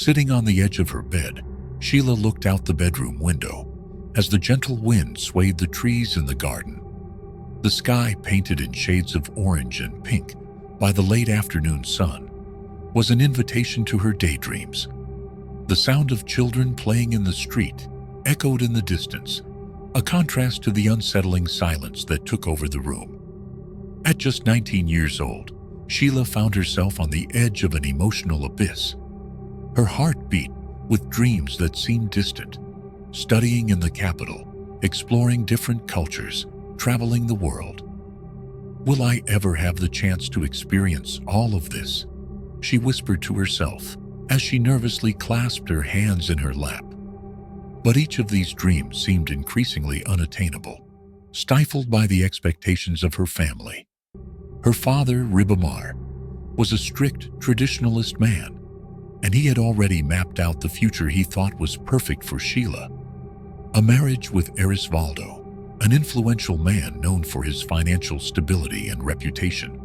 Sitting on the edge of her bed, Sheila looked out the bedroom window as the gentle wind swayed the trees in the garden. The sky, painted in shades of orange and pink by the late afternoon sun, was an invitation to her daydreams. The sound of children playing in the street echoed in the distance, a contrast to the unsettling silence that took over the room. At just 19 years old, Sheila found herself on the edge of an emotional abyss. Her heart beat with dreams that seemed distant, studying in the capital, exploring different cultures, traveling the world. Will I ever have the chance to experience all of this? She whispered to herself as she nervously clasped her hands in her lap. But each of these dreams seemed increasingly unattainable, stifled by the expectations of her family. Her father, Ribamar, was a strict traditionalist man, and he had already mapped out the future he thought was perfect for Sheila. A marriage with Erisvaldo, an influential man known for his financial stability and reputation.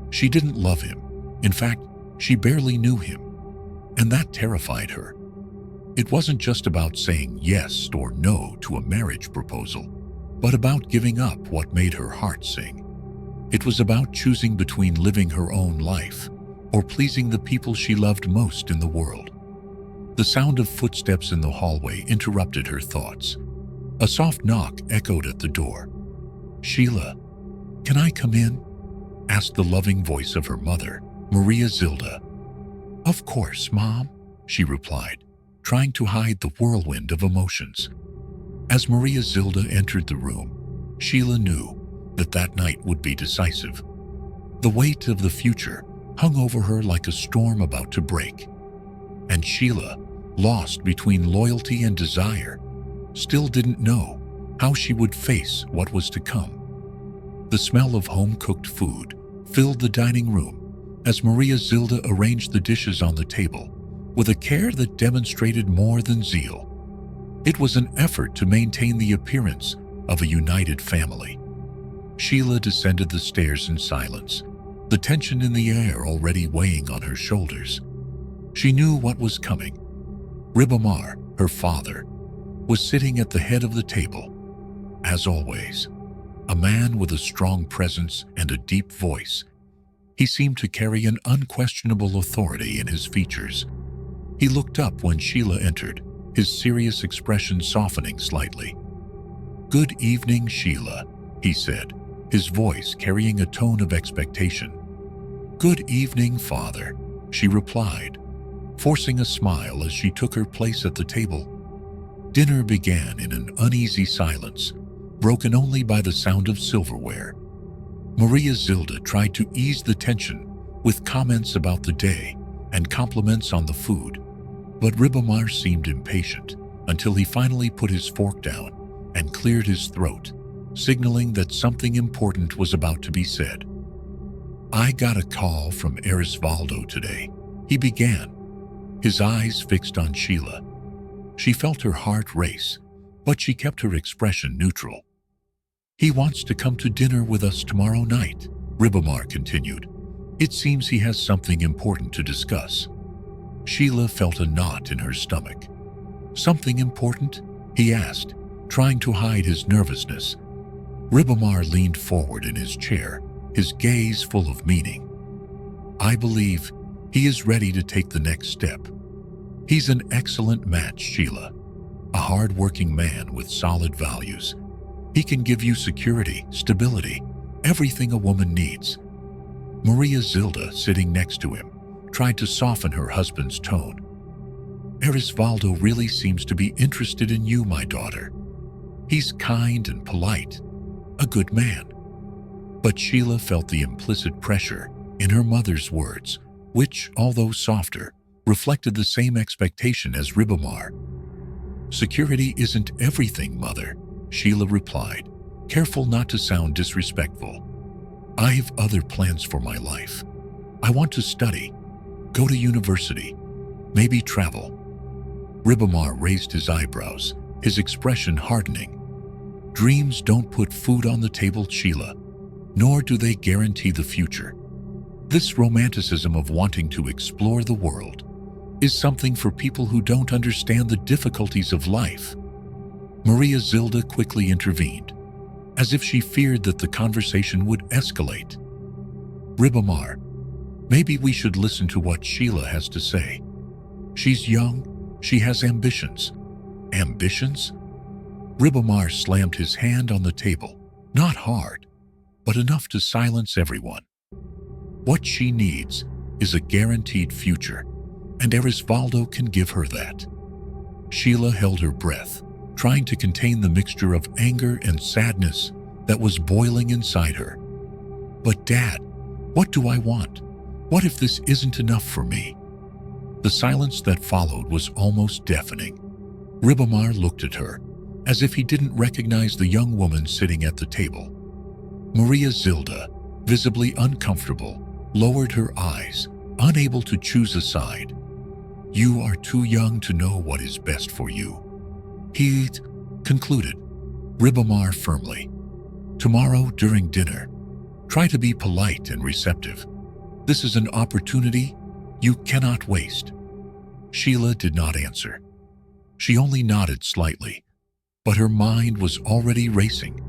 She didn't love him. In fact, she barely knew him, and that terrified her. It wasn't just about saying yes or no to a marriage proposal, but about giving up what made her heart sing. It was about choosing between living her own life or pleasing the people she loved most in the world. The sound of footsteps in the hallway interrupted her thoughts. A soft knock echoed at the door. "Sheila, can I come in?" asked the loving voice of her mother, Maria Zilda. "Of course, Mom," she replied, trying to hide the whirlwind of emotions. As Maria Zilda entered the room, Sheila knew that night would be decisive. The weight of the future hung over her like a storm about to break. And Sheila, lost between loyalty and desire, still didn't know how she would face what was to come. The smell of home-cooked food filled the dining room as Maria Zilda arranged the dishes on the table with a care that demonstrated more than zeal. It was an effort to maintain the appearance of a united family. Sheila descended the stairs in silence, the tension in the air already weighing on her shoulders. She knew what was coming. Ribamar, her father, was sitting at the head of the table. As always, a man with a strong presence and a deep voice. He seemed to carry an unquestionable authority in his features. He looked up when Sheila entered, his serious expression softening slightly. "Good evening, Sheila," he said, his voice carrying a tone of expectation. "Good evening, Father," she replied, forcing a smile as she took her place at the table. Dinner began in an uneasy silence, broken only by the sound of silverware. Maria Zilda tried to ease the tension with comments about the day and compliments on the food, but Ribamar seemed impatient until he finally put his fork down and cleared his throat, signaling that something important was about to be said. "I got a call from Erisvaldo today," he began, his eyes fixed on Sheila. She felt her heart race, but she kept her expression neutral. "He wants to come to dinner with us tomorrow night," Ribamar continued. "It seems he has something important to discuss." Sheila felt a knot in her stomach. "Something important?" he asked, trying to hide his nervousness. Ribamar leaned forward in his chair, his gaze full of meaning. "I believe he is ready to take the next step. He's an excellent match, Sheila. A hard-working man with solid values. He can give you security, stability, everything a woman needs." Maria Zilda, sitting next to him, tried to soften her husband's tone. "Erisvaldo really seems to be interested in you, my daughter. He's kind and polite, a good man." But Sheila felt the implicit pressure in her mother's words, which, although softer, reflected the same expectation as Ribamar. "Security isn't everything, Mother," Sheila replied, careful not to sound disrespectful. "I have other plans for my life. I want to study, go to university, maybe travel." Ribamar raised his eyebrows, his expression hardening. "Dreams don't put food on the table, Sheila, nor do they guarantee the future. This romanticism of wanting to explore the world, is something for people who don't understand the difficulties of life. Maria Zilda quickly intervened, as if she feared that the conversation would escalate. Ribamar, maybe we should listen to what Sheila has to say. She's young, she has ambitions. Ambitions? Ribamar slammed his hand on the table, not hard, but enough to silence everyone. What she needs is a guaranteed future, and Erisvaldo can give her that. Sheila held her breath, trying to contain the mixture of anger and sadness that was boiling inside her. But Dad, what do I want? What if this isn't enough for me? The silence that followed was almost deafening. Ribamar looked at her, as if he didn't recognize the young woman sitting at the table. Maria Zilda, visibly uncomfortable, lowered her eyes, unable to choose a side. You are too young to know what is best for you, he concluded, Ribamar firmly. Tomorrow during dinner, try to be polite and receptive. This is an opportunity you cannot waste. Sheila did not answer. She only nodded slightly, but her mind was already racing,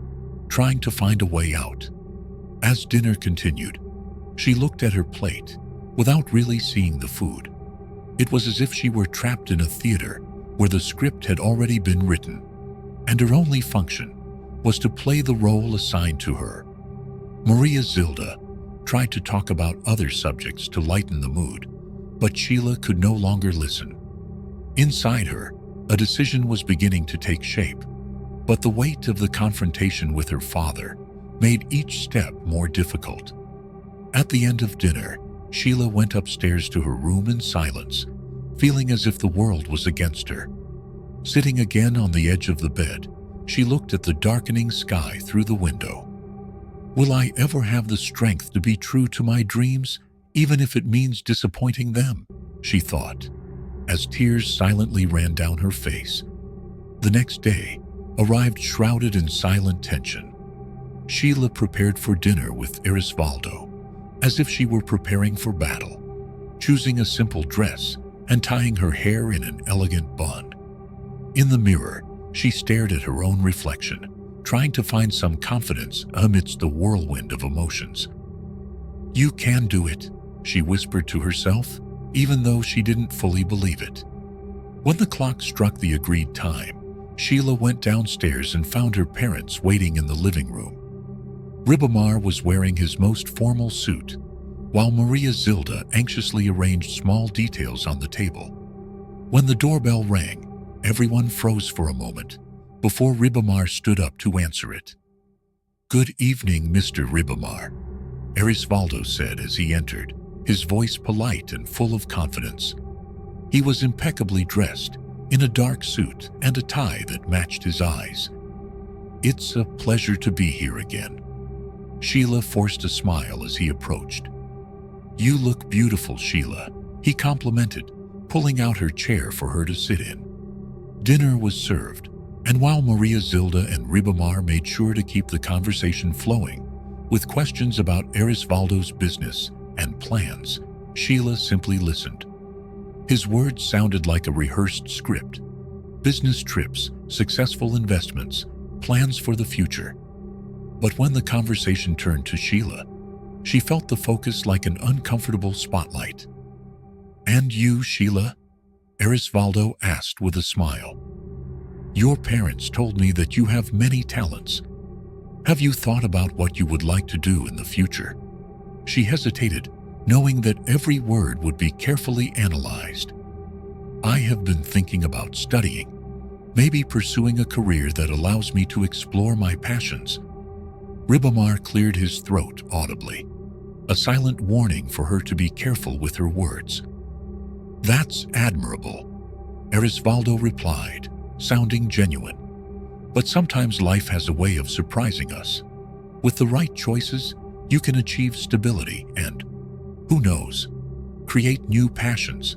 trying to find a way out. As dinner continued, she looked at her plate without really seeing the food. It was as if she were trapped in a theater where the script had already been written, and her only function was to play the role assigned to her. Maria Zilda tried to talk about other subjects to lighten the mood, but Sheila could no longer listen. Inside her, a decision was beginning to take shape, but the weight of the confrontation with her father made each step more difficult. At the end of dinner, Sheila went upstairs to her room in silence, feeling as if the world was against her. Sitting again on the edge of the bed, she looked at the darkening sky through the window. Will I ever have the strength to be true to my dreams, even if it means disappointing them? She thought, as tears silently ran down her face. The next day arrived shrouded in silent tension. Sheila prepared for dinner with Erisvaldo, as if she were preparing for battle, choosing a simple dress and tying her hair in an elegant bun. In the mirror, she stared at her own reflection, trying to find some confidence amidst the whirlwind of emotions. You can do it, she whispered to herself, even though she didn't fully believe it. When the clock struck the agreed time, Sheila went downstairs and found her parents waiting in the living room. Ribamar was wearing his most formal suit, while Maria Zilda anxiously arranged small details on the table. When the doorbell rang, everyone froze for a moment before Ribamar stood up to answer it. Good evening, Mr. Ribamar, Erisvaldo said as he entered, his voice polite and full of confidence. He was impeccably dressed, in a dark suit and a tie that matched his eyes. It's a pleasure to be here again. Sheila forced a smile as he approached. You look beautiful, Sheila, he complimented, pulling out her chair for her to sit in. Dinner was served, and while Maria Zilda and Ribamar made sure to keep the conversation flowing, with questions about Erisvaldo's business and plans, Sheila simply listened. His words sounded like a rehearsed script. Business trips, successful investments, plans for the future. But when the conversation turned to Sheila, she felt the focus like an uncomfortable spotlight. And you, Sheila? Erisvaldo asked with a smile. Your parents told me that you have many talents. Have you thought about what you would like to do in the future? She hesitated, knowing that every word would be carefully analyzed. I have been thinking about studying, maybe pursuing a career that allows me to explore my passions. Ribamar cleared his throat audibly, a silent warning for her to be careful with her words. That's admirable, Erisvaldo replied, sounding genuine. But sometimes life has a way of surprising us. With the right choices, you can achieve stability and, who knows, create new passions.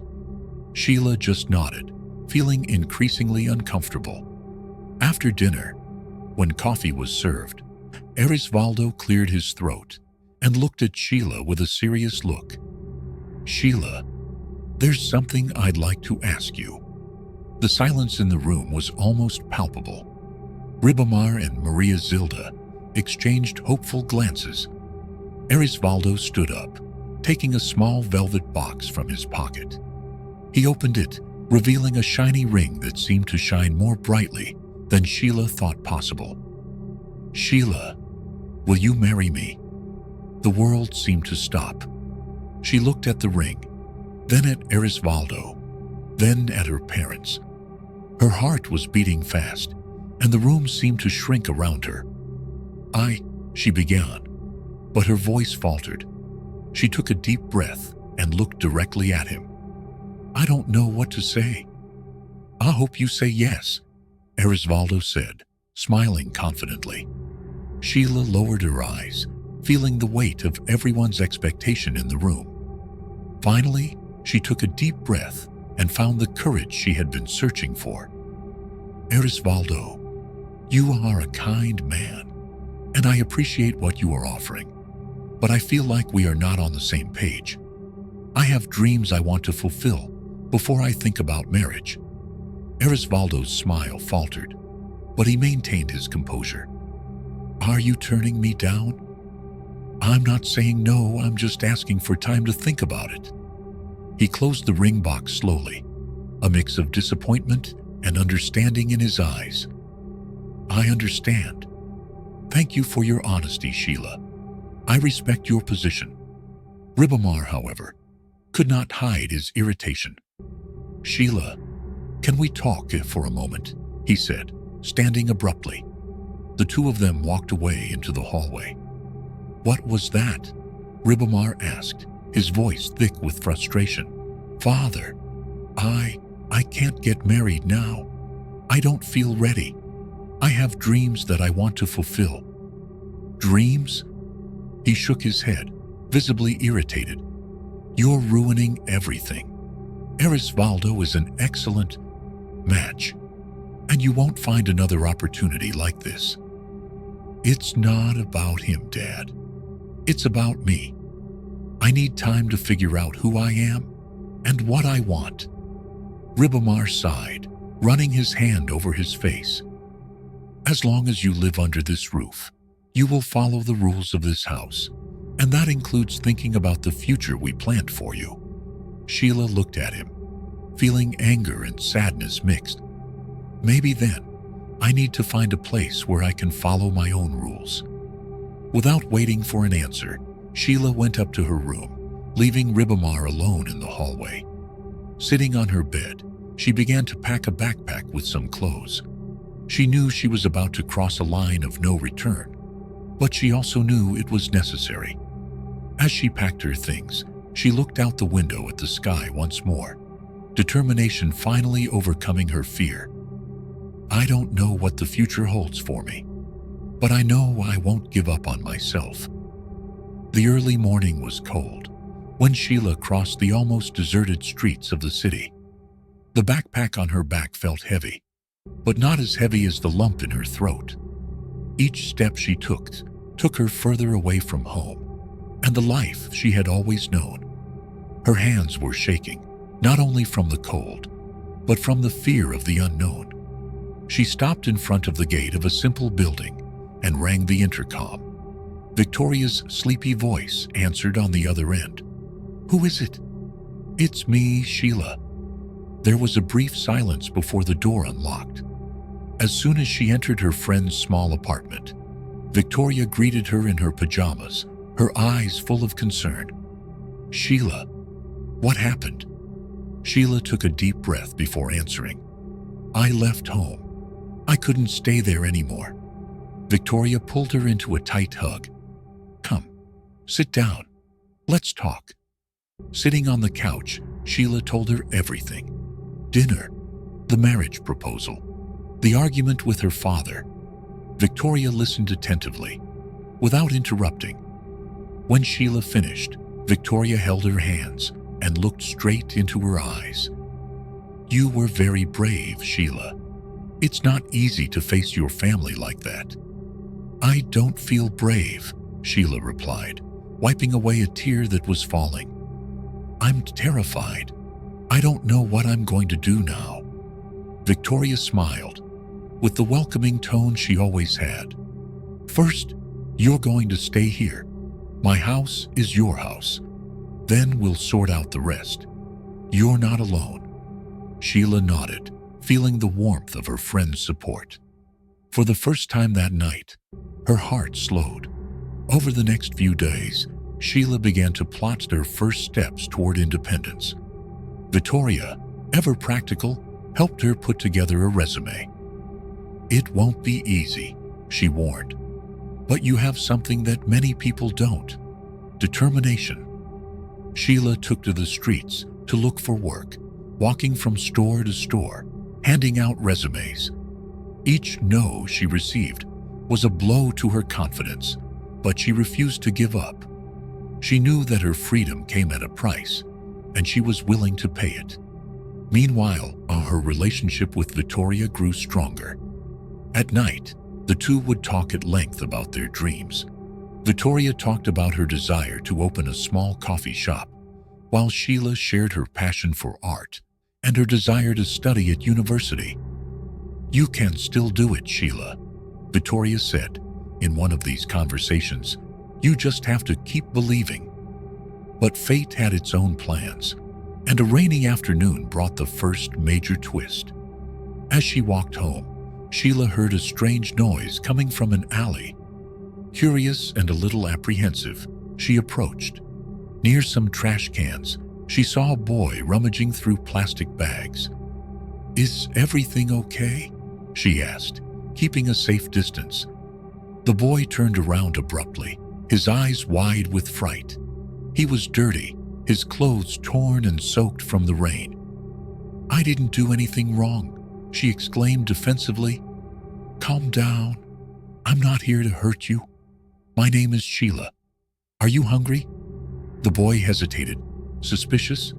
Sheila just nodded, feeling increasingly uncomfortable. After dinner, when coffee was served, Erisvaldo cleared his throat and looked at Sheila with a serious look. Sheila, "There's something I'd like to ask you." The silence in the room was almost palpable. Ribamar and Maria Zilda exchanged hopeful glances. Erisvaldo stood up, taking a small velvet box from his pocket. He opened it, revealing a shiny ring that seemed to shine more brightly than Sheila thought possible. "Sheila, will you marry me?" The world seemed to stop. She looked at the ring, then at Erisvaldo, then at her parents. Her heart was beating fast, and the room seemed to shrink around her. She began, but her voice faltered. She took a deep breath and looked directly at him. "I don't know what to say." "I hope you say yes," Erisvaldo said, smiling confidently. Sheila lowered her eyes, feeling the weight of everyone's expectation in the room. Finally, she took a deep breath and found the courage she had been searching for. "Erisvaldo, you are a kind man, and I appreciate what you are offering, but I feel like we are not on the same page. I have dreams I want to fulfill before I think about marriage." Erisvaldo's smile faltered, but he maintained his composure. "Are you turning me down?" "I'm not saying no, I'm just asking for time to think about it." He closed the ring box slowly, a mix of disappointment and understanding in his eyes. "I understand. Thank you for your honesty, Sheila. I respect your position." Ribamar, however, could not hide his irritation. "Sheila, can we talk for a moment?" he said, standing abruptly. The two of them walked away into the hallway. "What was that?" Ribamar asked, his voice thick with frustration. "Father, I can't get married now. I don't feel ready. I have dreams that I want to fulfill." "Dreams?" He shook his head, visibly irritated. "You're ruining everything. Erisvaldo is an excellent match, and you won't find another opportunity like this." "It's not about him, Dad. It's about me. I need time to figure out who I am and what I want." Ribamar sighed, running his hand over his face. "As long as you live under this roof, you will follow the rules of this house, and that includes thinking about the future we planned for you." Sheila looked at him, feeling anger and sadness mixed. "Maybe then, I need to find a place where I can follow my own rules." Without waiting for an answer, Sheila went up to her room, leaving Ribamar alone in the hallway. Sitting on her bed, she began to pack a backpack with some clothes. She knew she was about to cross a line of no return, but she also knew it was necessary. As she packed her things, she looked out the window at the sky once more, determination finally overcoming her fear. "I don't know what the future holds for me, but I know I won't give up on myself." The early morning was cold when Sheila crossed the almost deserted streets of the city. The backpack on her back felt heavy, but not as heavy as the lump in her throat. Each step she took her further away from home and the life she had always known. Her hands were shaking, not only from the cold, but from the fear of the unknown. She stopped in front of the gate of a simple building and rang the intercom. Victoria's sleepy voice answered on the other end. "Who is it?" "It's me, Sheila." There was a brief silence before the door unlocked. As soon as she entered her friend's small apartment, Victoria greeted her in her pajamas, her eyes full of concern. "Sheila, what happened?" Sheila took a deep breath before answering. "I left home. I couldn't stay there anymore." Victoria pulled her into a tight hug. "Come, sit down. Let's talk." Sitting on the couch, Sheila told her everything. Dinner, the marriage proposal, the argument with her father. Victoria listened attentively, without interrupting. When Sheila finished, Victoria held her hands and looked straight into her eyes. "You were very brave, Sheila. It's not easy to face your family like that." "I don't feel brave," Sheila replied, wiping away a tear that was falling. "I'm terrified." I don't know what I'm going to do now." Victoria smiled, with the welcoming tone she always had. "First, you're going to stay here. My house is your house. Then we'll sort out the rest. You're not alone." Sheila nodded, feeling the warmth of her friend's support. For the first time that night, her heart slowed. Over the next few days, Sheila began to plot their first steps toward independence. Victoria, ever practical, helped her put together a resume. "It won't be easy," she warned. "But you have something that many people don't: determination." Sheila took to the streets to look for work, walking from store to store, handing out resumes. Each no she received was a blow to her confidence, but she refused to give up. She knew that her freedom came at a price, and she was willing to pay it. Meanwhile, her relationship with Victoria grew stronger. At night, the two would talk at length about their dreams. Victoria talked about her desire to open a small coffee shop, while Sheila shared her passion for art and her desire to study at university. "You can still do it, Sheila," Victoria said in one of these conversations. "You just have to keep believing." But fate had its own plans, and a rainy afternoon brought the first major twist. As she walked home, Sheila heard a strange noise coming from an alley. Curious and a little apprehensive, she approached. Near some trash cans, she saw a boy rummaging through plastic bags. "Is everything okay?" she asked, keeping a safe distance. The boy turned around abruptly, his eyes wide with fright. He was dirty, his clothes torn and soaked from the rain. "I didn't do anything wrong," she exclaimed defensively. "Calm down. I'm not here to hurt you. My name is Sheila. Are you hungry?" The boy hesitated, suspicious,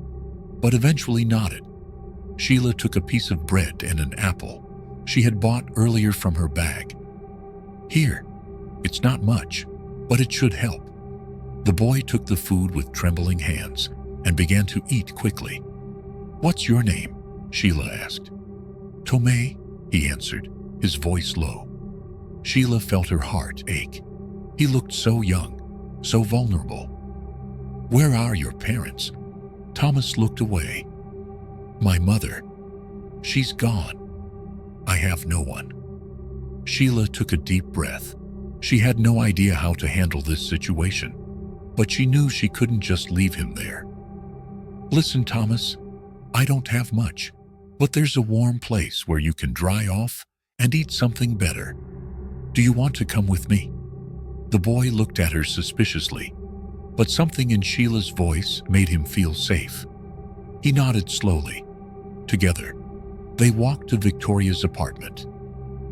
but eventually nodded. Sheila took a piece of bread and an apple she had bought earlier from her bag. "Here. It's not much, but it should help." The boy took the food with trembling hands and began to eat quickly. "What's your name?" Sheila asked. "Tomei," he answered, his voice low. Sheila felt her heart ache. He looked so young, so vulnerable. "Where are your parents?" Thomas looked away. "My mother. She's gone. I have no one." Sheila took a deep breath. She had no idea how to handle this situation, but she knew she couldn't just leave him there. "Listen, Thomas, I don't have much, but there's a warm place where you can dry off and eat something better. Do you want to come with me?" The boy looked at her suspiciously, but something in Sheila's voice made him feel safe. He nodded slowly. Together, they walked to Victoria's apartment.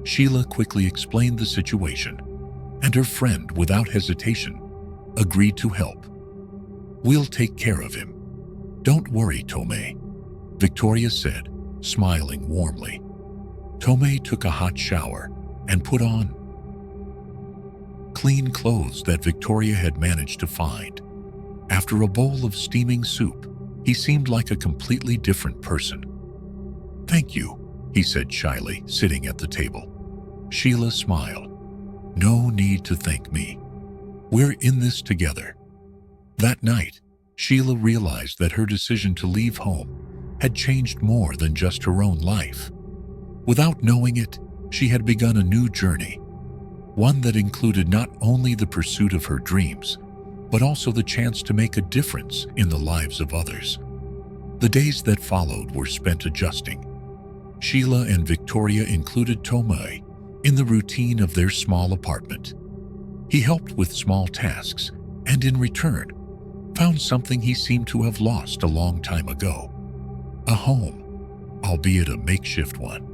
Sheila quickly explained the situation, and her friend, without hesitation, agreed to help. "We'll take care of him. Don't worry, Tomei," Victoria said, smiling warmly. Tomei took a hot shower and put on clean clothes that Victoria had managed to find. After a bowl of steaming soup, he seemed like a completely different person. "Thank you," he said shyly, sitting at the table. Sheila smiled. "No need to thank me. We're in this together." That night, Sheila realized that her decision to leave home had changed more than just her own life. Without knowing it, she had begun a new journey, one that included not only the pursuit of her dreams, but also the chance to make a difference in the lives of others. The days that followed were spent adjusting. Sheila and Victoria included Tomei in the routine of their small apartment. He helped with small tasks and, in return, found something he seemed to have lost a long time ago: a home, albeit a makeshift one.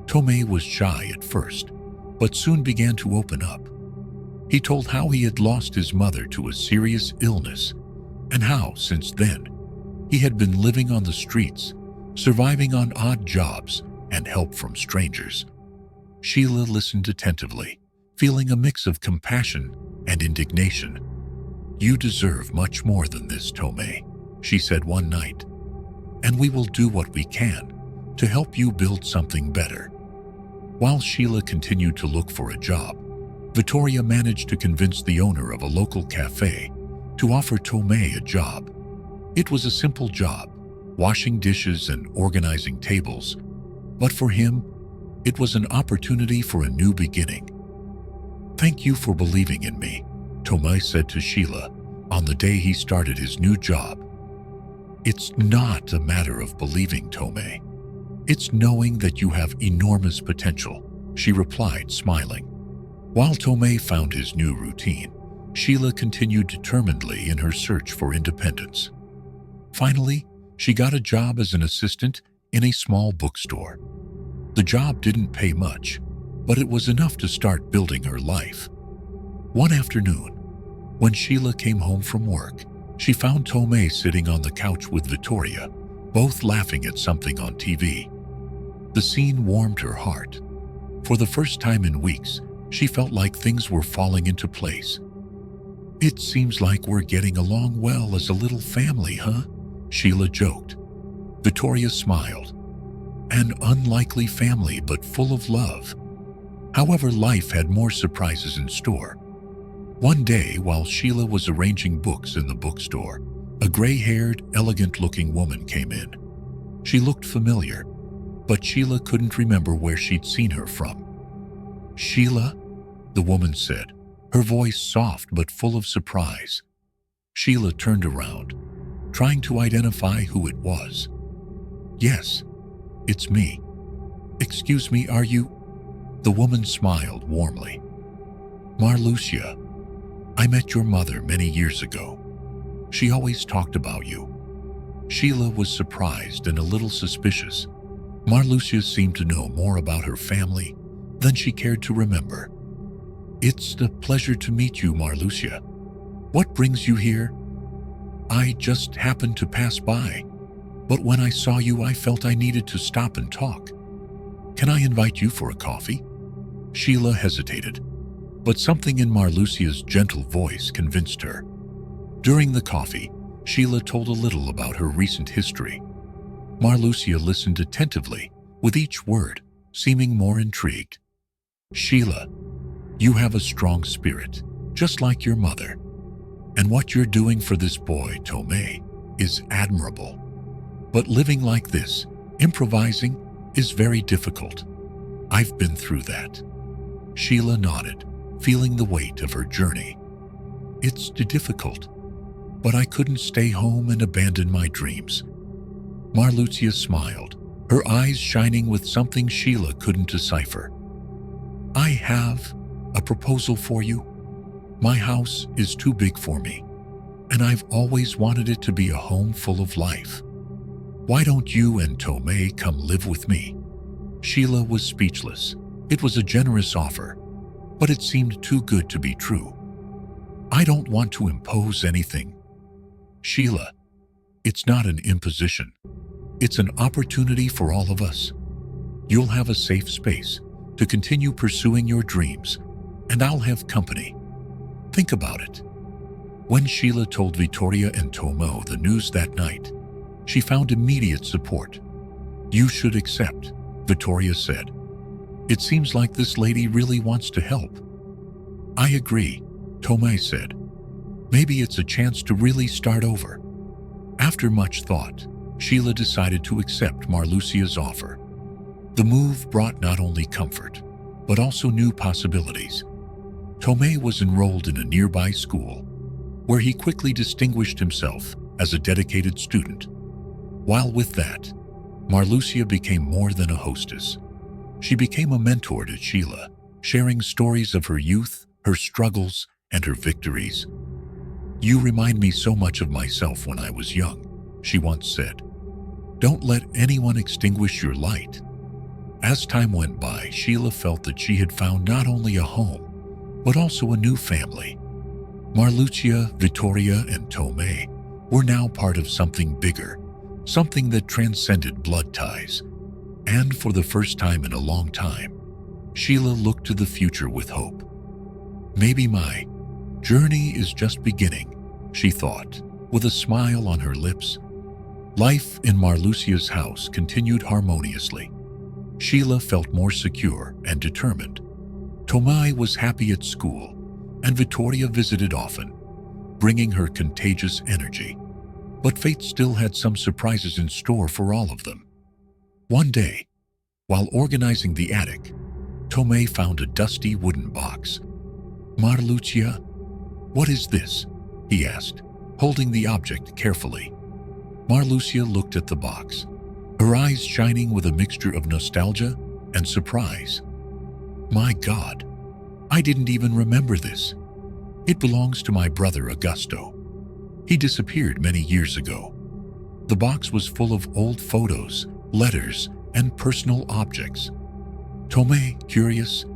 Tomei was shy at first, but soon began to open up. He told how he had lost his mother to a serious illness, and how, since then, he had been living on the streets, surviving on odd jobs and help from strangers. Sheila listened attentively, feeling a mix of compassion and indignation. "You deserve much more than this, Tomei," she said one night. and we will do what we can to help you build something better. While Sheila continued to look for a job, Victoria managed to convince the owner of a local cafe to offer Tomei a job. It was a simple job, washing dishes and organizing tables, but for him, it was an opportunity for a new beginning. "Thank you for believing in me," Tomei said to Sheila on the day he started his new job. "It's not a matter of believing, Tomei. It's knowing that you have enormous potential," she replied, smiling. While Tomei found his new routine, Sheila continued determinedly in her search for independence. Finally, she got a job as an assistant in a small bookstore. The job didn't pay much, but it was enough to start building her life. One afternoon, when Sheila came home from work, she found Tomei sitting on the couch with Victoria, both laughing at something on TV. The scene warmed her heart. For the first time in weeks, she felt like things were falling into place. "It seems like we're getting along well as a little family, huh?" Sheila joked. Victoria smiled. "An unlikely family, but full of love." However, life had more surprises in store. One day, while Sheila was arranging books in the bookstore, a gray-haired, elegant-looking woman came in. She looked familiar, but Sheila couldn't remember where she'd seen her from. "Sheila?" the woman said, her voice soft but full of surprise. Sheila turned around, trying to identify who it was. "Yes, it's me." "Excuse me, are you?" The woman smiled warmly. "Marlucia, I met your mother many years ago. She always talked about you." Sheila was surprised and a little suspicious. Marlucia seemed to know more about her family than she cared to remember. "It's a pleasure to meet you, Marlucia. What brings you here?" "I just happened to pass by, but when I saw you, I felt I needed to stop and talk. Can I invite you for a coffee?" Sheila hesitated, but something in Marlucia's gentle voice convinced her. During the coffee, Sheila told a little about her recent history. Marlucia listened attentively, with each word seeming more intrigued. "Sheila, you have a strong spirit, just like your mother. And what you're doing for this boy, Tomei, is admirable. But living like this, improvising, is very difficult. I've been through that." Sheila nodded, feeling the weight of her journey. "It's difficult, but I couldn't stay home and abandon my dreams." Marlucia smiled, her eyes shining with something Sheila couldn't decipher. "I have a proposal for you. My house is too big for me, and I've always wanted it to be a home full of life. Why don't you and Tomei come live with me?" Sheila was speechless. It was a generous offer, but it seemed too good to be true. "I don't want to impose anything." "Sheila, it's not an imposition. It's an opportunity for all of us. You'll have a safe space to continue pursuing your dreams, and I'll have company. Think about it." When Sheila told Victoria and Tomo the news that night, she found immediate support. "You should accept," Victoria said. "It seems like this lady really wants to help." "I agree," Tomei said. "Maybe it's a chance to really start over." After much thought, Sheila decided to accept Marlucia's offer. The move brought not only comfort, but also new possibilities. Tomei was enrolled in a nearby school, where he quickly distinguished himself as a dedicated student. While with that, Marlucia became more than a hostess. She became a mentor to Sheila, sharing stories of her youth, her struggles, and her victories. "You remind me so much of myself when I was young," she once said. "Don't let anyone extinguish your light." As time went by, Sheila felt that she had found not only a home, but also a new family. Marlucia, Victoria, and Tomei were now part of something bigger, something that transcended blood ties. And for the first time in a long time, Sheila looked to the future with hope. "Maybe my journey is just beginning," she thought, with a smile on her lips. Life in Marlucia's house continued harmoniously. Sheila felt more secure and determined. Tomai was happy at school, and Vittoria visited often, bringing her contagious energy. But fate still had some surprises in store for all of them. One day, while organizing the attic, Tomei found a dusty wooden box. "Marlucia, what is this?" he asked, holding the object carefully. Marlucia looked at the box, her eyes shining with a mixture of nostalgia and surprise. "My God, I didn't even remember this. It belongs to my brother Augusto. He disappeared many years ago." The box was full of old photos, letters, and personal objects. Tomei, curious,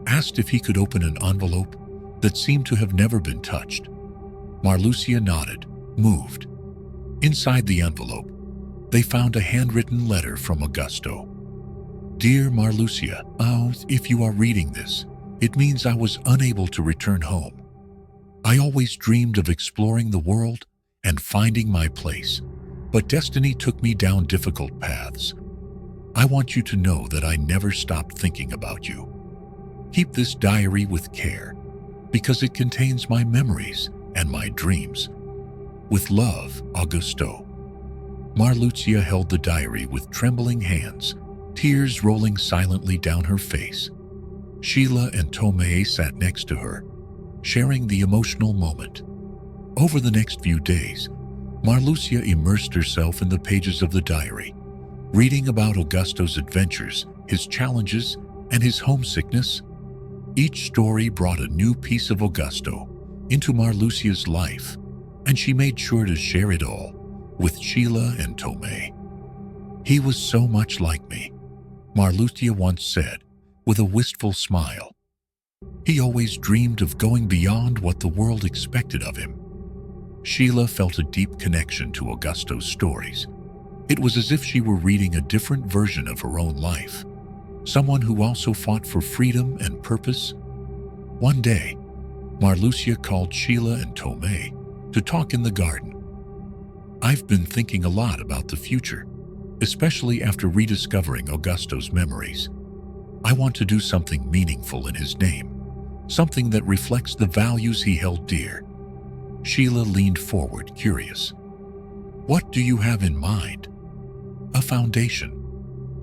asked if he could open an envelope that seemed to have never been touched. Marlucia nodded, moved. Inside the envelope, they found a handwritten letter from Augusto. "Dear Marlucia, if you are reading this, it means I was unable to return home. I always dreamed of exploring the world and finding my place, but destiny took me down difficult paths. I want you to know that I never stopped thinking about you. Keep this diary with care, because it contains my memories and my dreams. With love, Augusto." Marlucia held the diary with trembling hands, tears rolling silently down her face. Sheila and Tomei sat next to her, sharing the emotional moment. Over the next few days, Marlucia immersed herself in the pages of the diary, reading about Augusto's adventures, his challenges, and his homesickness. Each story brought a new piece of Augusto into Marlucia's life, and she made sure to share it all with Sheila and Tomei. "He was so much like me," Marlucia once said, with a wistful smile. "He always dreamed of going beyond what the world expected of him." Sheila felt a deep connection to Augusto's stories. It was as if she were reading a different version of her own life, someone who also fought for freedom and purpose. One day, Marlucia called Sheila and Tomei to talk in the garden. "I've been thinking a lot about the future, especially after rediscovering Augusto's memories. I want to do something meaningful in his name, something that reflects the values he held dear." Sheila leaned forward, curious. "What do you have in mind?" "A foundation.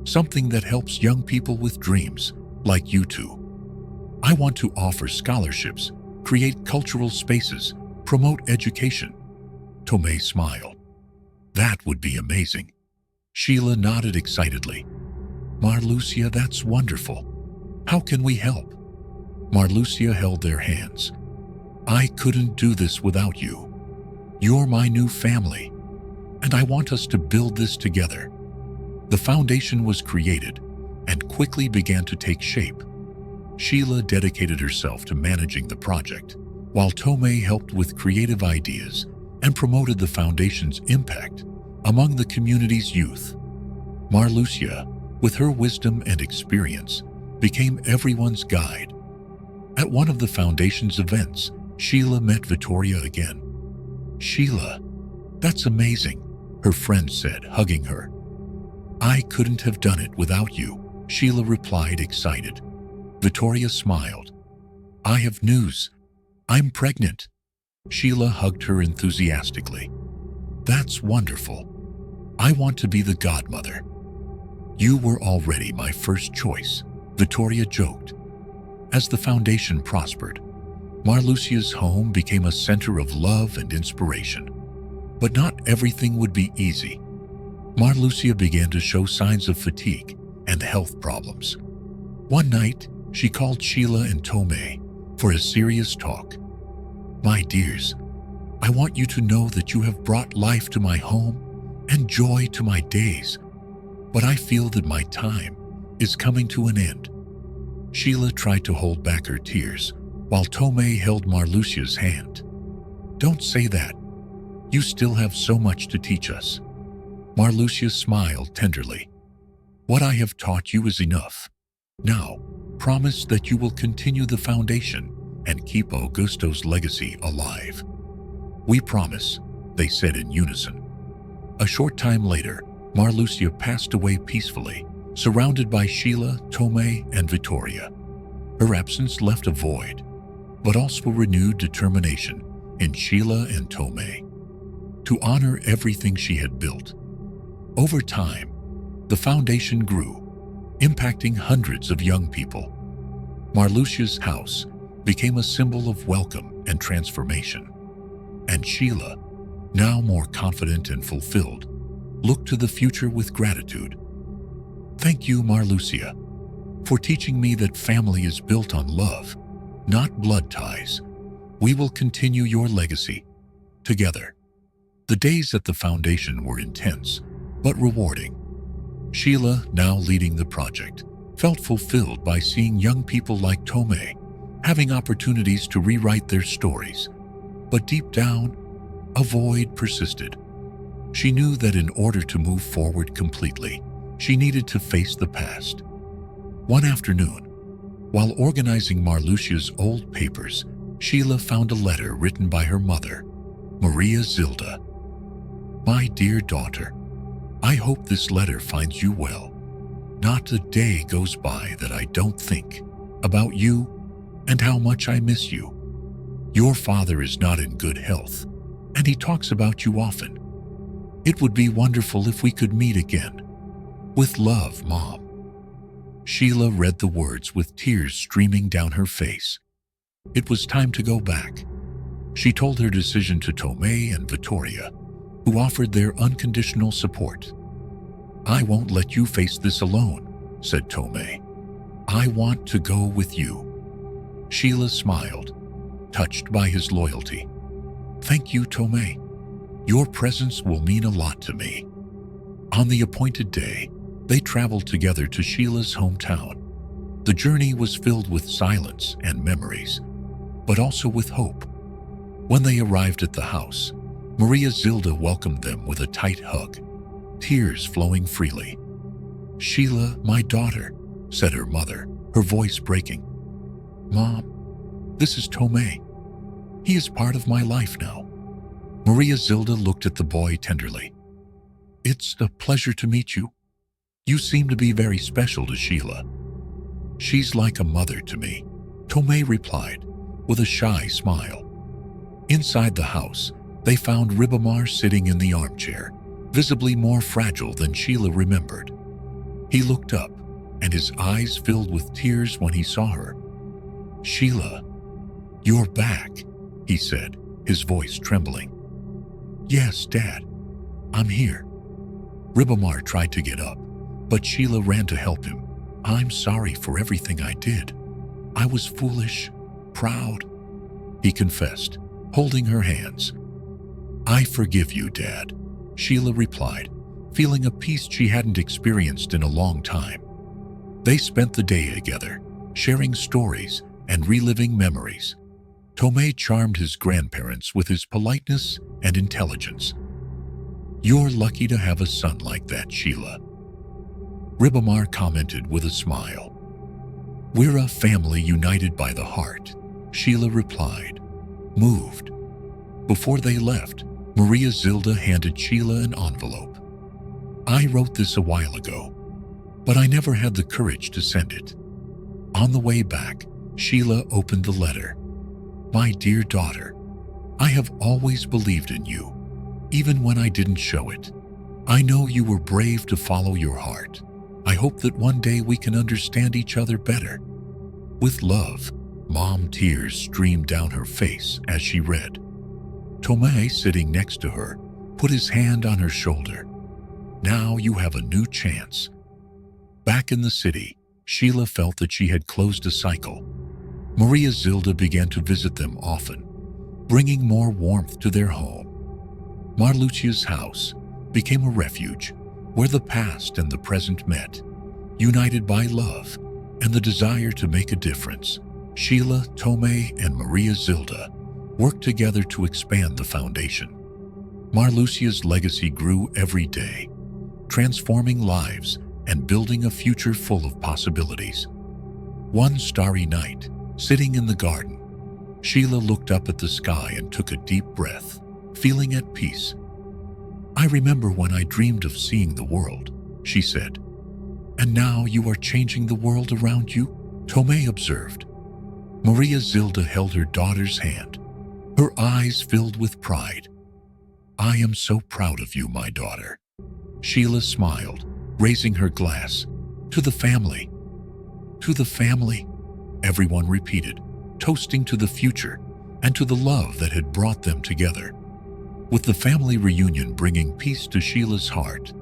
Something that helps young people with dreams, like you two. I want to offer scholarships, create cultural spaces, promote education." Tomei smiled. "That would be amazing." Sheila nodded excitedly. "Marlucia, that's wonderful. How can we help?" Marlucia held their hands. "I couldn't do this without you. You're my new family, and I want us to build this together." The foundation was created and quickly began to take shape. Sheila dedicated herself to managing the project, while Tomei helped with creative ideas and promoted the foundation's impact among the community's youth. Marlucia, with her wisdom and experience, became everyone's guide. At one of the foundation's events, Sheila met Vittoria again. "Sheila, that's amazing," her friend said, hugging her. "I couldn't have done it without you," Sheila replied, excited. Vittoria smiled. "I have news. I'm pregnant." Sheila hugged her enthusiastically. "That's wonderful. I want to be the godmother." "You were already my first choice," Vittoria joked. As the foundation prospered, Marlucia's home became a center of love and inspiration. But not everything would be easy. Marlucia began to show signs of fatigue and health problems. One night, she called Sheila and Tomei for a serious talk. "My dears, I want you to know that you have brought life to my home and joy to my days, but I feel that my time is coming to an end." Sheila tried to hold back her tears, while Tomei held Marlucia's hand. "Don't say that. You still have so much to teach us." Marlucia smiled tenderly. "What I have taught you is enough. Now, promise that you will continue the foundation and keep Augusto's legacy alive." "We promise," they said in unison. A short time later, Marlucia passed away peacefully, surrounded by Sheila, Tomei, and Vittoria. Her absence left a void, but also renewed determination in Sheila and Tomei to honor everything she had built. Over time, the foundation grew, impacting hundreds of young people. Marlucia's house became a symbol of welcome and transformation, and Sheila, now more confident and fulfilled, looked to the future with gratitude. Thank you, Marlucia, for teaching me that family is built on love, not blood ties. We will continue your legacy together. The days at the foundation were intense, but rewarding. Sheila, now leading the project, felt fulfilled by seeing young people like Tomei having opportunities to rewrite their stories. But deep down, a void persisted. She knew that in order to move forward completely, she needed to face the past. One afternoon, while organizing Marlucia's old papers, Sheila found a letter written by her mother, Maria Zilda. My dear daughter, I hope this letter finds you well. Not a day goes by that I don't think about you and how much I miss you. Your father is not in good health, and he talks about you often. It would be wonderful if we could meet again. With love, Mom. Sheila read the words with tears streaming down her face. It was time to go back. She told her decision to Tomei and Vittoria, who offered their unconditional support. I won't let you face this alone, said Tomei. I want to go with you. Sheila smiled, touched by his loyalty. Thank you, Tomei. Your presence will mean a lot to me. On the appointed day, they traveled together to Sheila's hometown. The journey was filled with silence and memories, but also with hope. When they arrived at the house, Maria Zilda welcomed them with a tight hug, tears flowing freely. Sheila, my daughter, said her mother, her voice breaking. Mom, this is Tomei. He is part of my life now. Maria Zilda looked at the boy tenderly. It's a pleasure to meet you. You seem to be very special to Sheila. She's like a mother to me, Tomei replied, with a shy smile. Inside the house, they found Ribamar sitting in the armchair, visibly more fragile than Sheila remembered. He looked up, and his eyes filled with tears when he saw her. Sheila, you're back, he said, his voice trembling. Yes, Dad, I'm here. Ribamar tried to get up, but Sheila ran to help him. I'm sorry for everything I did. I was foolish, proud, he confessed, holding her hands. I forgive you, Dad, Sheila replied, feeling a peace she hadn't experienced in a long time. They spent the day together, sharing stories and reliving memories. Tomei charmed his grandparents with his politeness and intelligence. You're lucky to have a son like that, Sheila, Ribamar commented with a smile. We're a family united by the heart, Sheila replied, moved. Before they left, Maria Zilda handed Sheila an envelope. I wrote this a while ago, but I never had the courage to send it. On the way back, Sheila opened the letter. My dear daughter, I have always believed in you, even when I didn't show it. I know you were brave to follow your heart. I hope that one day we can understand each other better. With love, Mom, tears streamed down her face as she read. Tomei, sitting next to her, put his hand on her shoulder. Now you have a new chance. Back in the city, Sheila felt that she had closed a cycle. Maria Zilda began to visit them often, bringing more warmth to their home. Marlucia's house became a refuge where the past and the present met, united by love and the desire to make a difference. Sheila, Tomei, and Maria Zilda worked together to expand the foundation. Marlucia's legacy grew every day, transforming lives and building a future full of possibilities. One starry night, sitting in the garden, Sheila looked up at the sky and took a deep breath, feeling at peace. I remember when I dreamed of seeing the world, she said. And now you are changing the world around you, Tomei observed. Maria Zilda held her daughter's hand, her eyes filled with pride. I am so proud of you, my daughter. Sheila smiled, raising her glass. To the family. To the family, everyone repeated, toasting to the future and to the love that had brought them together. With the family reunion bringing peace to Sheila's heart,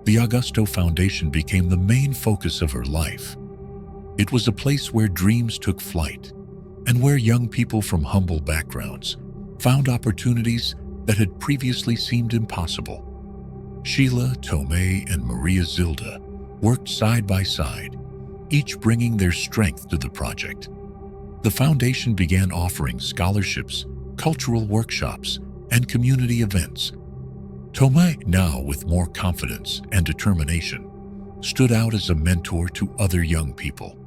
the Augusto Foundation became the main focus of her life. It was a place where dreams took flight and where young people from humble backgrounds found opportunities that had previously seemed impossible. Sheila, Tomei, and Maria Zilda worked side by side, each bringing their strength to the project. The foundation began offering scholarships, cultural workshops, and community events. Tomei, now with more confidence and determination, stood out as a mentor to other young people.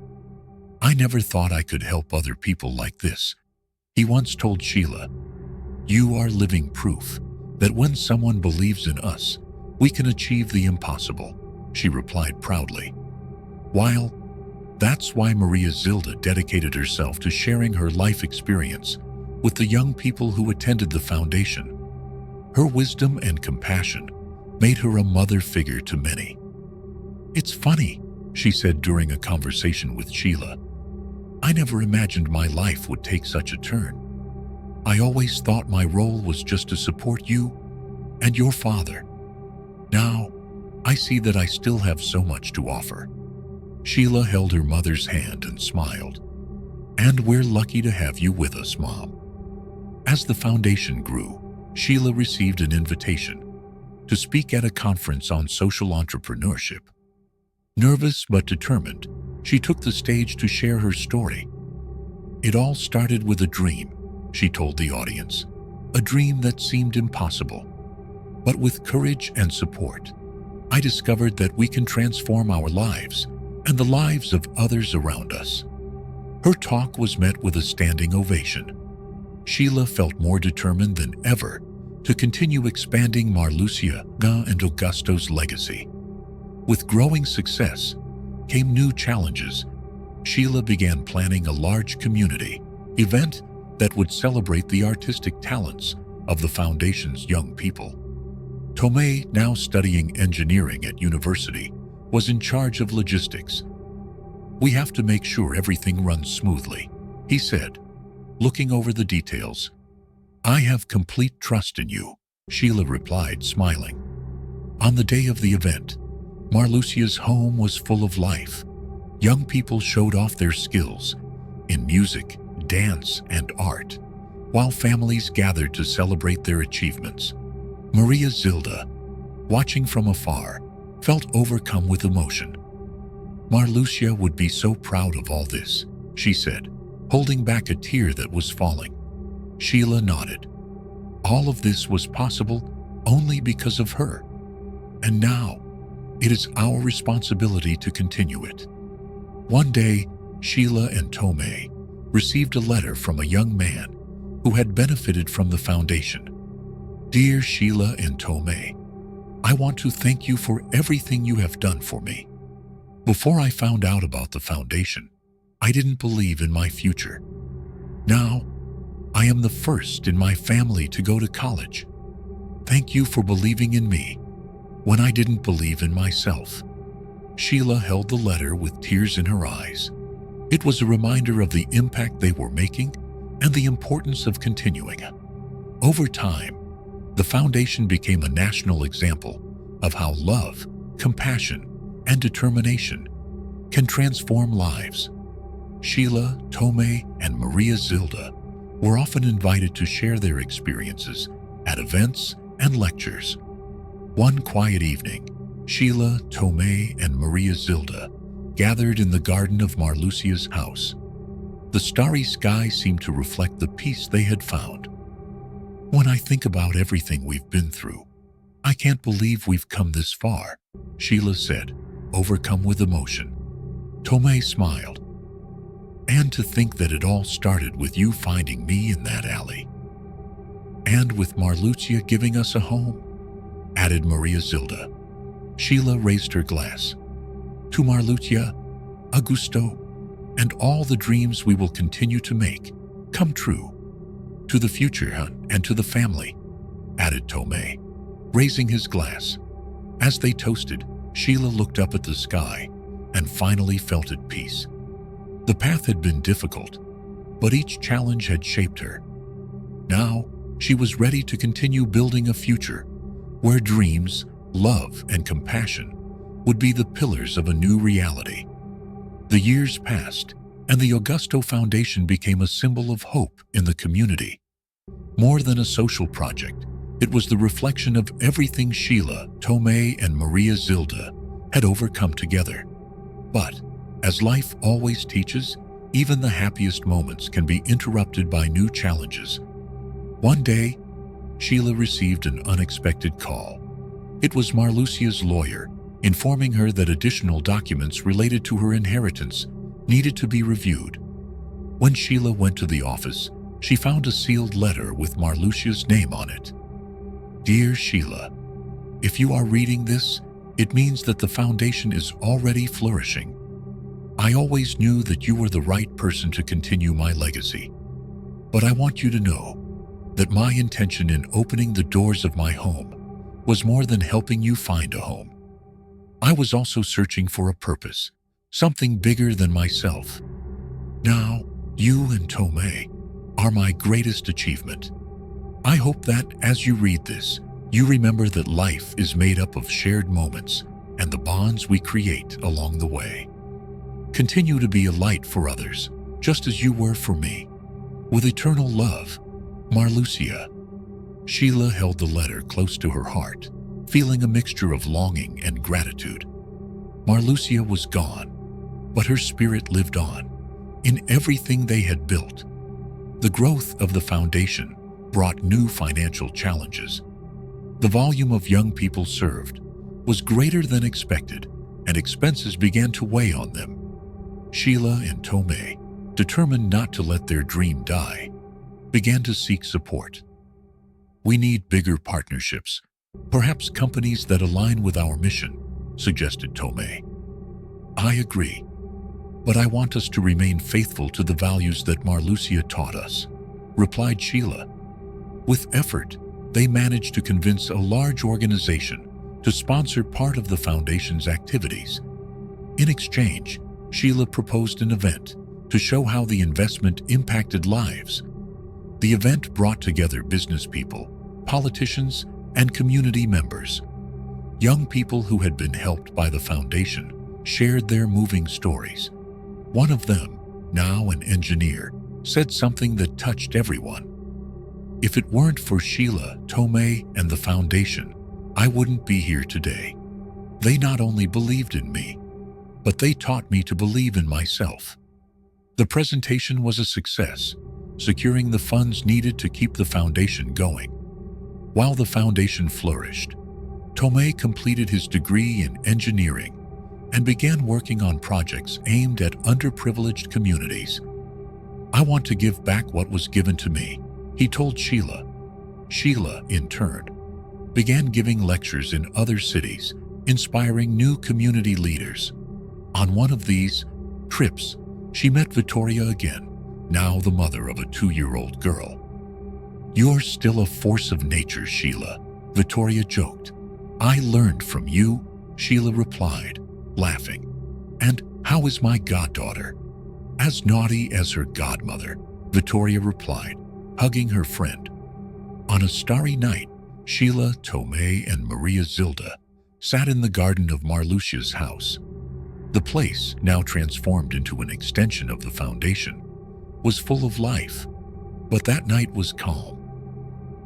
I never thought I could help other people like this, he once told Sheila. You are living proof that when someone believes in us, we can achieve the impossible, she replied proudly. While that's why Maria Zilda dedicated herself to sharing her life experience with the young people who attended the foundation. Her wisdom and compassion made her a mother figure to many. It's funny, she said during a conversation with Sheila. I never imagined my life would take such a turn. I always thought my role was just to support you and your father. Now, I see that I still have so much to offer. Sheila held her mother's hand and smiled. And we're lucky to have you with us, Mom. As the foundation grew, Sheila received an invitation to speak at a conference on social entrepreneurship. Nervous but determined, she took the stage to share her story. It all started with a dream, she told the audience, a dream that seemed impossible. But with courage and support, I discovered that we can transform our lives and the lives of others around us. Her talk was met with a standing ovation. Sheila felt more determined than ever to continue expanding Marluxia and Augusto's legacy. With growing success came new challenges. Sheila began planning a large community event that would celebrate the artistic talents of the foundation's young people. Tomei, now studying engineering at university, was in charge of logistics. We have to make sure everything runs smoothly, he said, looking over the details. I have complete trust in you, Sheila replied, smiling. On the day of the event, Marluxia's home was full of life. Young people showed off their skills in music, dance, and art, while families gathered to celebrate their achievements. Maria Zilda, watching from afar, felt overcome with emotion. Marluxia would be so proud of all this, she said, holding back a tear that was falling. Sheila nodded. All of this was possible only because of her. And now, it is our responsibility to continue it. One day, Sheila and Tomei received a letter from a young man who had benefited from the foundation. Dear Sheila and Tomei, I want to thank you for everything you have done for me. Before I found out about the foundation, I didn't believe in my future. Now, I am the first in my family to go to college. Thank you for believing in me when I didn't believe in myself. Sheila held the letter with tears in her eyes. It was a reminder of the impact they were making and the importance of continuing. Over time, the foundation became a national example of how love, compassion, and determination can transform lives. Sheila, Tomei, and Maria Zilda were often invited to share their experiences at events and lectures. One quiet evening, Sheila, Tomei, and Maria Zilda gathered in the garden of Marluxia's house. The starry sky seemed to reflect the peace they had found. When I think about everything we've been through, I can't believe we've come this far, Sheila said, overcome with emotion. Tomei smiled. And to think that it all started with you finding me in that alley. And with Marluxia giving us a home. added Maria Zilda. Sheila raised her glass. To Marlucia, Augusto, and all the dreams we will continue to make come true. To the future, and to the family, added Tomei, raising his glass. As they toasted, Sheila looked up at the sky and finally felt at peace. The path had been difficult, but each challenge had shaped her. Now, she was ready to continue building a future where dreams, love, and compassion would be the pillars of a new reality. The years passed, and the Augusto Foundation became a symbol of hope in the community. More than a social project, it was the reflection of everything Sheila, Tomei, and Maria Zilda had overcome together. But, as life always teaches, even the happiest moments can be interrupted by new challenges. One day, Sheila received an unexpected call. It was Marlucia's lawyer, informing her that additional documents related to her inheritance needed to be reviewed. When Sheila went to the office, she found a sealed letter with Marlucia's name on it. Dear Sheila, if you are reading this, it means that the foundation is already flourishing. I always knew that you were the right person to continue my legacy. But I want you to know that my intention in opening the doors of my home was more than helping you find a home. I was also searching for a purpose, something bigger than myself. Now, you and Tomei are my greatest achievement. I hope that, as you read this, you remember that life is made up of shared moments and the bonds we create along the way. Continue to be a light for others, just as you were for me. With eternal love, Marlucia. Sheila held the letter close to her heart, feeling a mixture of longing and gratitude. Marlucia was gone, but her spirit lived on, in everything they had built. The growth of the foundation brought new financial challenges. The volume of young people served was greater than expected, and expenses began to weigh on them. Sheila and Tomei, determined not to let their dream die, began to seek support. We need bigger partnerships, perhaps companies that align with our mission, suggested Tomei. I agree, but I want us to remain faithful to the values that Marlucia taught us, replied Sheila. With effort, they managed to convince a large organization to sponsor part of the foundation's activities. In exchange, Sheila proposed an event to show how the investment impacted lives. The event brought together business people, politicians, and community members. Young people who had been helped by the foundation shared their moving stories. One of them, now an engineer, said something that touched everyone. If it weren't for Sheila, Tomei, and the foundation, I wouldn't be here today. They not only believed in me, but they taught me to believe in myself. The presentation was a success, securing the funds needed to keep the foundation going. While the foundation flourished, Tomei completed his degree in engineering and began working on projects aimed at underprivileged communities. I want to give back what was given to me, he told Sheila. Sheila, in turn, began giving lectures in other cities, inspiring new community leaders. On one of these trips, she met Vittoria again, now the mother of a 2-year-old girl. You're still a force of nature, Sheila, Vittoria joked. I learned from you, Sheila replied, laughing. And how is my goddaughter? As naughty as her godmother, Vittoria replied, hugging her friend. On a starry night, Sheila, Tomei, and Maria Zilda sat in the garden of Marlucia's house. The place, now transformed into an extension of the foundation, was full of life, but that night was calm.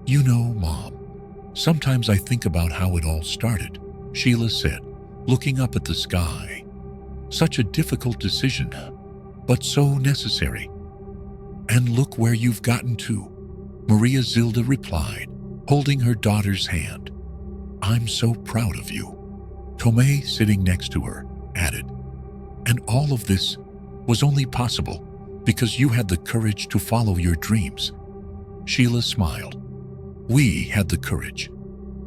You know, Mom, sometimes I think about how it all started, Sheila said, looking up at the sky. Such a difficult decision, but so necessary. And look where you've gotten to, Maria Zilda replied, holding her daughter's hand. I'm so proud of you. Tomei, sitting next to her, added. And all of this was only possible because you had the courage to follow your dreams. Sheila smiled. We had the courage.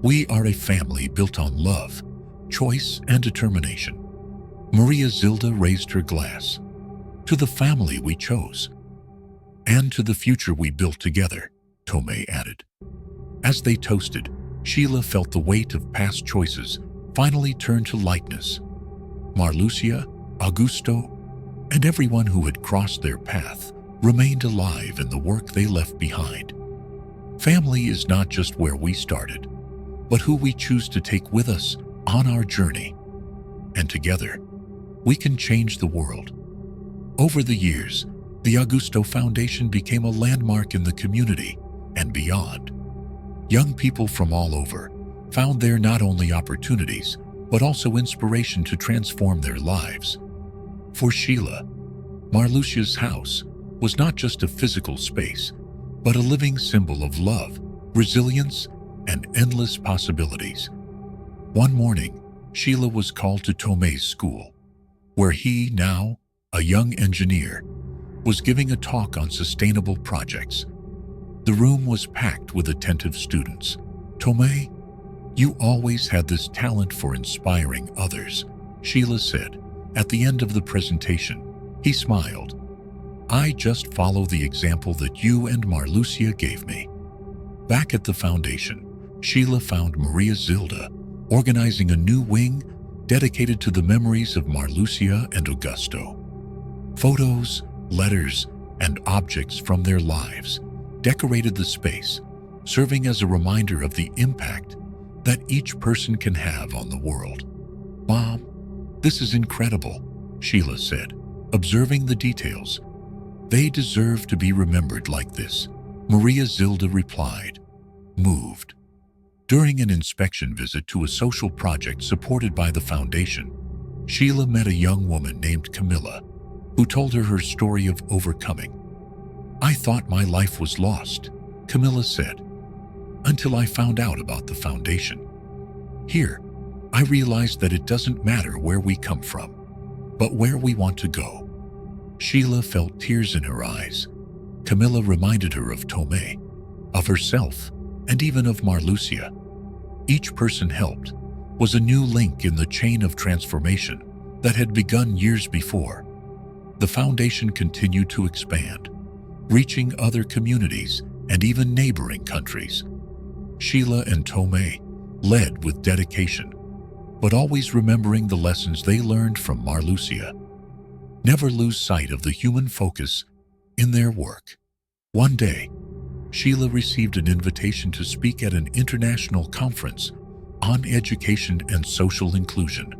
We are a family built on love, choice, and determination. Maria Zilda raised her glass. To the family we chose. And to the future we built together, Tomei added. As they toasted, Sheila felt the weight of past choices finally turn to lightness. Marlucia, Augusto, and everyone who had crossed their path remained alive in the work they left behind. Family is not just where we started, but who we choose to take with us on our journey. And together, we can change the world. Over the years, the Augusto Foundation became a landmark in the community and beyond. Young people from all over found there not only opportunities, but also inspiration to transform their lives. For Sheila, Marlucia's house was not just a physical space, but a living symbol of love, resilience, and endless possibilities. One morning, Sheila was called to Tomei's school, where he, now a young engineer, was giving a talk on sustainable projects. The room was packed with attentive students. "Tomei, you always had this talent for inspiring others," Sheila said. At the end of the presentation, he smiled. "I just follow the example that you and Marlucia gave me." Back at the foundation, Sheila found Maria Zilda organizing a new wing dedicated to the memories of Marlucia and Augusto. Photos, letters, and objects from their lives decorated the space, serving as a reminder of the impact that each person can have on the world. "Mom, this is incredible," Sheila said, observing the details. "They deserve to be remembered like this," Maria Zilda replied, moved. During an inspection visit to a social project supported by the foundation, Sheila met a young woman named Camilla, who told her story of overcoming. "I thought my life was lost," Camilla said, "until I found out about the foundation. Here, I realized that it doesn't matter where we come from, but where we want to go." Sheila felt tears in her eyes. Camilla reminded her of Tomei, of herself, and even of Marlucia. Each person helped was a new link in the chain of transformation that had begun years before. The foundation continued to expand, reaching other communities and even neighboring countries. Sheila and Tomei led with dedication, but always remembering the lessons they learned from Marlucia. Never lose sight of the human focus in their work. One day, Sheila received an invitation to speak at an international conference on education and social inclusion.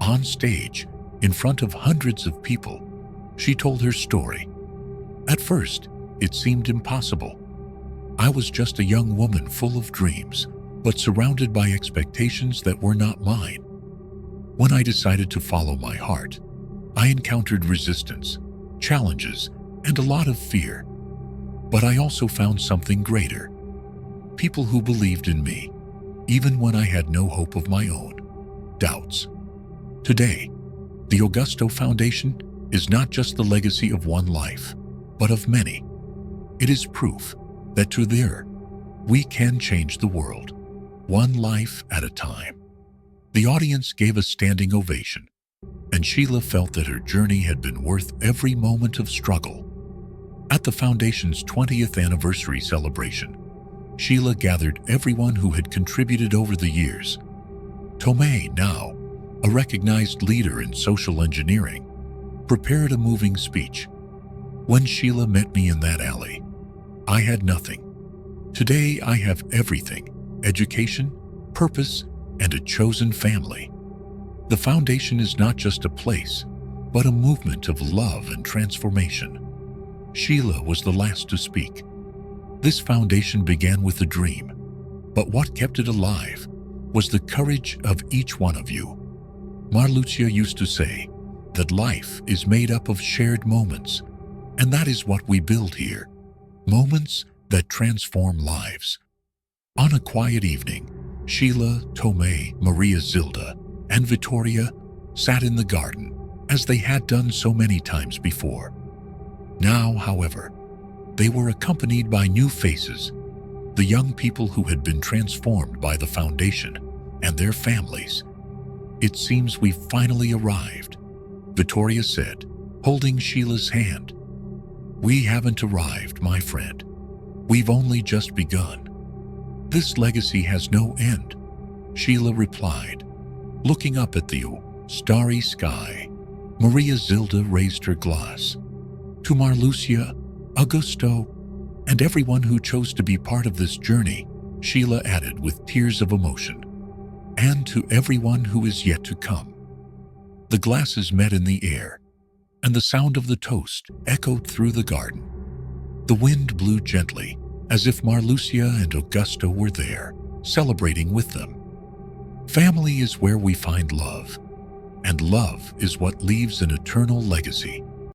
On stage, in front of hundreds of people, she told her story. "At first, it seemed impossible. I was just a young woman full of dreams, but surrounded by expectations that were not mine. When I decided to follow my heart, I encountered resistance, challenges, and a lot of fear. But I also found something greater. People who believed in me, even when I had no hope of my own doubts." Today, the Augusto Foundation is not just the legacy of one life, but of many. It is proof that together we can change the world, one life at a time. The audience gave a standing ovation, and Sheila felt that her journey had been worth every moment of struggle. At the Foundation's 20th anniversary celebration, Sheila gathered everyone who had contributed over the years. Tomei, now a recognized leader in social engineering, prepared a moving speech. "When Sheila met me in that alley, I had nothing. Today I have everything: education, purpose, and a chosen family." The foundation is not just a place, but a movement of love and transformation. Sheila was the last to speak. This foundation began with a dream, but what kept it alive was the courage of each one of you. Marlucia used to say that life is made up of shared moments, and that is what we build here, moments that transform lives. On a quiet evening, Sheila, Tomei, Maria Zilda, and Vittoria sat in the garden, as they had done so many times before. Now, however, they were accompanied by new faces. the young people who had been transformed by the foundation, and their families. "It seems we've finally arrived," Victoria said, holding Sheila's hand. "We haven't arrived, my friend. We've only just begun. This legacy has no end," Sheila replied, looking up at the starry sky. Maria Zilda raised her glass. "To Marlucia, Augusto, and everyone who chose to be part of this journey," Sheila added with tears of emotion. "And to everyone who is yet to come." The glasses met in the air, and the sound of the toast echoed through the garden. The wind blew gently, as if Marlucia and Augusto were there, celebrating with them. "Family is where we find love, and love is what leaves an eternal legacy,"